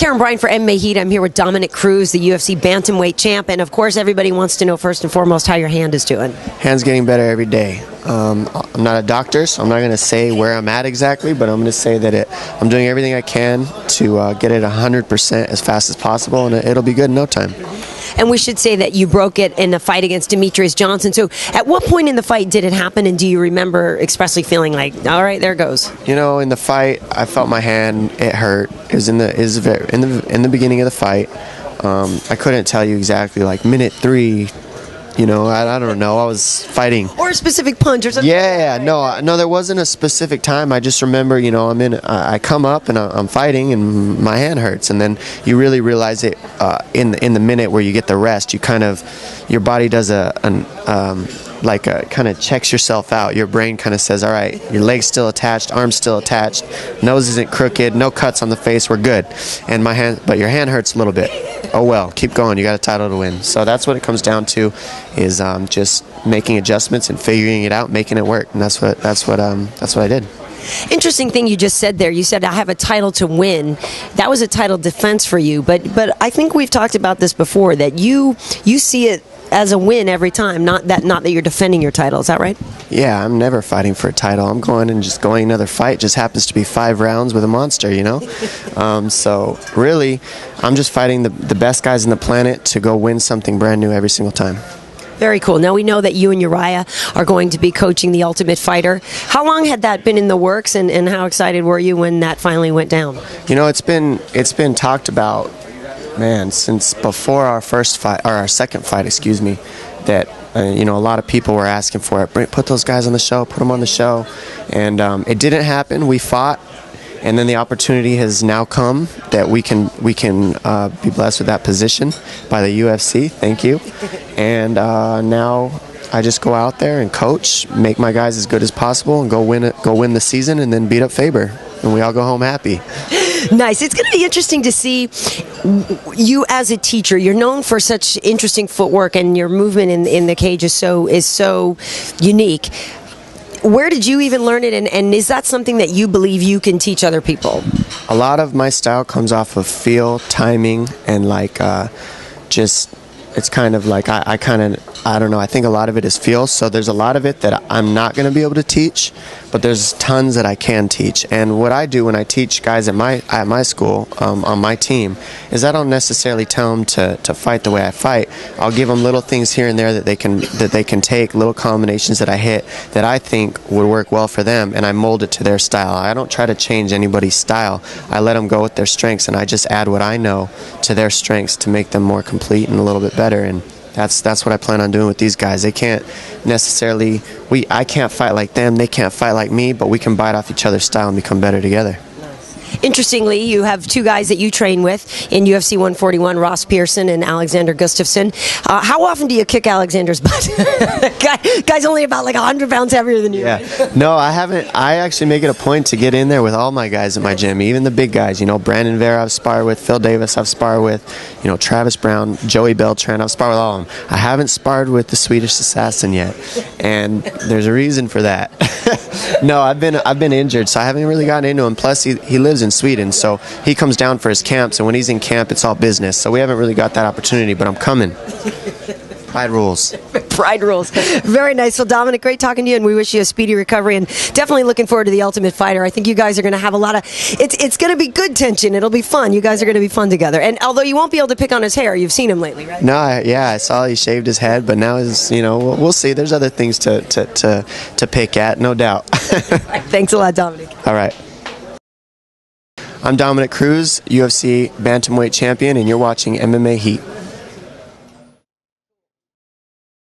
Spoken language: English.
Karyn Bryant for MMA H.E.A.T. I'm here with Dominick Cruz, the UFC Bantamweight champ, and of course everybody wants to know first and foremost how your hand is doing. Hand's getting better every day. I'm not a doctor, so I'm not going to say where I'm at exactly, but I'm going to say that I'm doing everything I can to get it 100% as fast as possible, and it'll be good in no time. And we should say that you broke it in a fight against Demetrious Johnson. So at what point in the fight did it happen, and do you remember expressly feeling like, all right, there it goes? You know, in the fight, I felt my hand, it hurt. It was in the beginning of the fight. I couldn't tell you exactly, like minute 3. You know, I don't know. I was fighting. Or a specific punch or something. Yeah, no, there wasn't a specific time. I just remember, you know, I come up and I'm fighting and my hand hurts, and then you really realize it in the minute where you get the rest. You kind of, your body does kind of checks yourself out. Your brain kind of says, all right, your leg's still attached, arm's still attached, nose isn't crooked, no cuts on the face, we're good. And but your hand hurts a little bit. Oh well, keep going. You got a title to win. So that's what it comes down to, is just making adjustments and figuring it out, making it work. And that's what I did. Interesting thing you just said there. You said I have a title to win. That was a title defense for you, but I think we've talked about this before, that you see it as a win every time, not that you're defending your title. Is that right? Yeah, I'm never fighting for a title. I'm going another fight. Just happens to be 5 rounds with a monster, you know? So really, I'm just fighting the best guys on the planet to go win something brand new every single time. Very cool. Now we know that you and Urijah are going to be coaching the Ultimate Fighter. How long had that been in the works, and how excited were you when that finally went down? You know, it's been talked about, man, since before our first fight, or our second fight, excuse me, that you know, a lot of people were asking for it. Put those guys on the show, put them on the show, and it didn't happen. We fought, and then the opportunity has now come that we can be blessed with that position by the UFC. Thank you. And now I just go out there and coach, make my guys as good as possible, and go win the season, and then beat up Faber, and we all go home happy. Nice. It's going to be interesting to see you as a teacher. You're known for such interesting footwork, and your movement in the cage is so unique. Where did you even learn it, and is that something that you believe you can teach other people? A lot of my style comes off of feel, timing, and it's kind of like I don't know, I think a lot of it is feel, so there's a lot of it that I'm not going to be able to teach, but there's tons that I can teach. And what I do when I teach guys at my school, on my team, is I don't necessarily tell them to fight the way I fight. I'll give them little things here and there that they can take, little combinations that I hit that I think would work well for them, and I mold it to their style. I don't try to change anybody's style. I let them go with their strengths, and I just add what I know to their strengths to make them more complete and a little bit better. And that's what I plan on doing with these guys. They can't necessarily, I can't fight like them, they can't fight like me, but we can bite off each other's style and become better together. Interestingly, you have 2 guys that you train with in UFC 141, Ross Pearson and Alexander Gustafsson. How often do you kick Alexander's butt? Guy's only about like 100 pounds heavier than you. Yeah. No, I haven't. I actually make it a point to get in there with all my guys at my gym, even the big guys. You know, Brandon Vera I've sparred with, Phil Davis I've sparred with, you know, Travis Brown, Joey Beltran, I've sparred with all of them. I haven't sparred with the Swedish Assassin yet, and there's a reason for that. No, I've been injured, so I haven't really gotten into him. Plus, he lives in Sweden, so he comes down for his camps, and when he's in camp, it's all business. So we haven't really got that opportunity, but I'm coming. Pride rules. Pride rules. Very nice. Well, Dominick, great talking to you, and we wish you a speedy recovery, and definitely looking forward to the Ultimate Fighter. I think you guys are going to have a lot of, it's going to be good tension. It'll be fun. You guys are going to be fun together. And although you won't be able to pick on his hair, you've seen him lately, right? No, yeah, I saw he shaved his head, but now you know, we'll see. There's other things to pick at, no doubt. Thanks a lot, Dominick. All right. I'm Dominick Cruz, UFC Bantamweight champion, and you're watching MMA H.E.A.T.